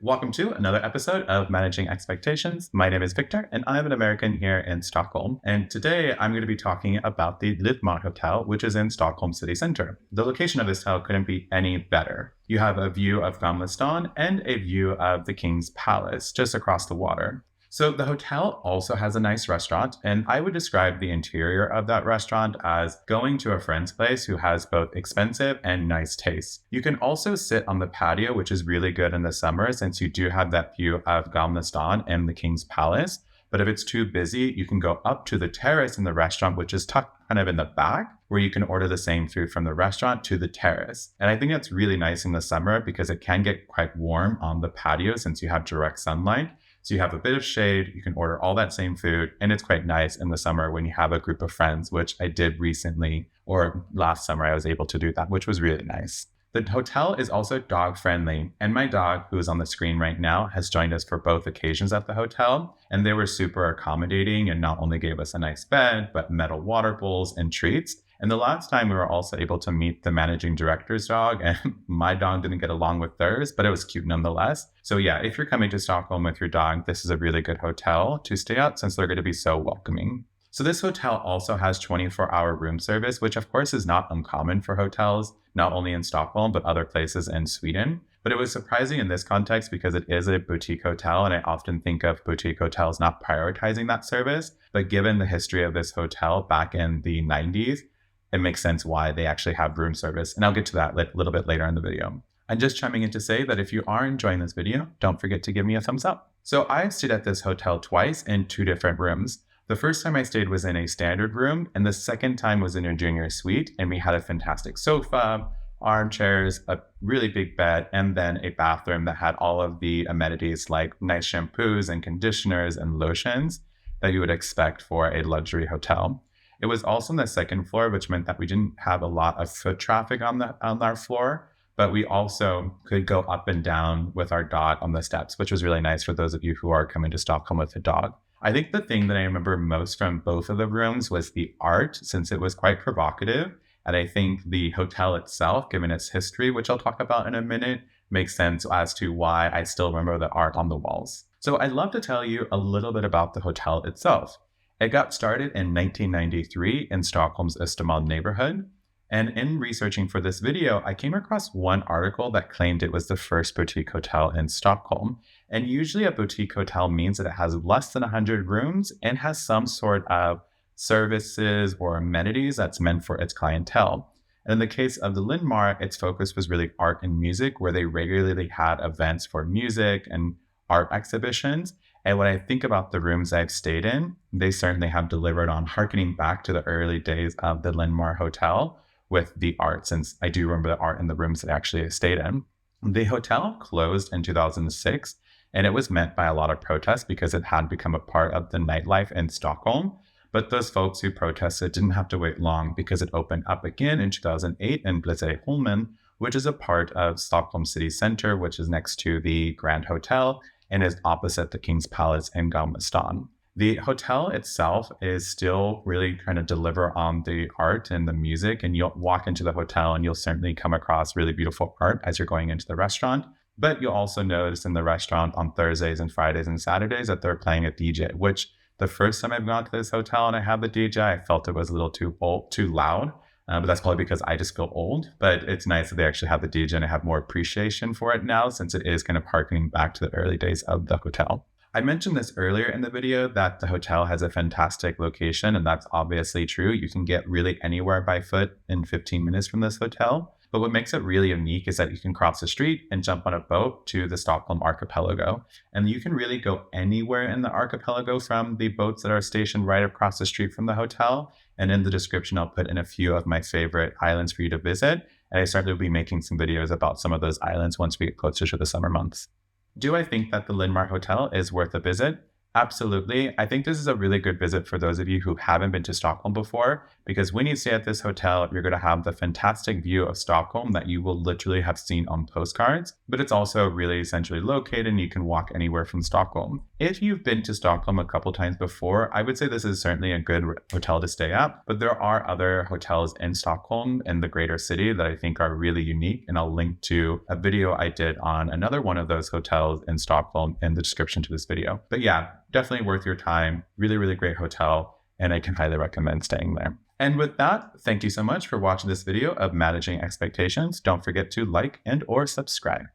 Welcome to another episode of Managing Expectations. My name is Victor, and I'm an American here in Stockholm. And today I'm going to be talking about the Lydmar Hotel, which is in Stockholm city center. The location of this hotel couldn't be any better. You have a view of Gamla stan and a view of the King's Palace just across the water. So the hotel also has a nice restaurant, and I would describe the interior of that restaurant as going to a friend's place who has both expensive and nice taste. You can also sit on the patio, which is really good in the summer since you do have that view of Gamla stan and the King's Palace. But if it's too busy, you can go up to the terrace in the restaurant, which is tucked kind of in the back, where you can order the same food from the restaurant to the terrace. And I think that's really nice in the summer because it can get quite warm on the patio since you have direct sunlight. So you have a bit of shade, you can order all that same food, and it's quite nice in the summer when you have a group of friends, which I did recently, or last summer I was able to do that, which was really nice. The hotel is also dog friendly, and my dog, who is on the screen right now, has joined us for both occasions at the hotel, and they were super accommodating and not only gave us a nice bed, but metal water bowls and treats. And the last time we were also able to meet the managing director's dog, and my dog didn't get along with theirs, but it was cute nonetheless. So yeah, if you're coming to Stockholm with your dog, this is a really good hotel to stay at since they're going to be so welcoming. So this hotel also has 24-hour room service, which of course is not uncommon for hotels, not only in Stockholm, but other places in Sweden. But it was surprising in this context because it is a boutique hotel, and I often think of boutique hotels not prioritizing that service. But given the history of this hotel back in the 90s, it makes sense why they actually have room service. And I'll get to that a little bit later in the video. I'm just chiming in to say that if you are enjoying this video, don't forget to give me a thumbs up. So I stayed at this hotel twice in two different rooms. The first time I stayed was in a standard room, and the second time was in a junior suite, and we had a fantastic sofa, armchairs, a really big bed, and then a bathroom that had all of the amenities like nice shampoos and conditioners and lotions that you would expect for a luxury hotel. It was also on the second floor, which meant that we didn't have a lot of foot traffic on our floor, but we also could go up and down with our dog on the steps, which was really nice for those of you who are coming to Stockholm with a dog. I think the thing that I remember most from both of the rooms was the art, since it was quite provocative. And I think the hotel itself, given its history, which I'll talk about in a minute, makes sense as to why I still remember the art on the walls. So I'd love to tell you a little bit about the hotel itself. It got started in 1993 in Stockholm's Östermalm neighborhood. And in researching for this video, I came across one article that claimed it was the first boutique hotel in Stockholm. And usually a boutique hotel means that it has less than 100 rooms and has some sort of services or amenities that's meant for its clientele. And in the case of the Lydmar, its focus was really art and music, where they regularly had events for music and art exhibitions. And when I think about the rooms I've stayed in, they certainly have delivered on harkening back to the early days of the Lydmar Hotel with the art, since I do remember the art in the rooms that I actually stayed in. The hotel closed in 2006, and it was met by a lot of protests because it had become a part of the nightlife in Stockholm. But those folks who protested didn't have to wait long because it opened up again in 2008 in Blasieholmen, which is a part of Stockholm city center, which is next to the Grand Hotel and is opposite the King's Palace in Gamla stan. The hotel itself is still really trying to deliver on the art and the music, and you'll walk into the hotel and you'll certainly come across really beautiful art as you're going into the restaurant. But you'll also notice in the restaurant on Thursdays and Fridays and Saturdays that they're playing a DJ, which the first time I've gone to this hotel and I had the DJ, I felt it was a little too loud. But that's probably because I just feel old. But it's nice that they actually have the DJ, and I have more appreciation for it now since it is kind of harkening back to the early days of the hotel. I mentioned this earlier in the video that the hotel has a fantastic location, and that's obviously true. You can get really anywhere by foot in 15 minutes from this hotel. But what makes it really unique is that you can cross the street and jump on a boat to the Stockholm Archipelago. And you can really go anywhere in the archipelago from the boats that are stationed right across the street from the hotel. And in the description, I'll put in a few of my favorite islands for you to visit. And I certainly will be making some videos about some of those islands once we get closer to the summer months. Do I think that the Lydmar Hotel is worth a visit? Absolutely. I think this is a really good visit for those of you who haven't been to Stockholm before, because when you stay at this hotel, you're going to have the fantastic view of Stockholm that you will literally have seen on postcards, but it's also really centrally located and you can walk anywhere from Stockholm. If you've been to Stockholm a couple times before, I would say this is certainly a good hotel to stay at, but there are other hotels in Stockholm in the greater city that I think are really unique, and I'll link to a video I did on another one of those hotels in Stockholm in the description to this video. But yeah, definitely worth your time. Really, really great hotel, and I can highly recommend staying there. And with that, thank you so much for watching this video of managing expectations. Don't forget to like and or subscribe.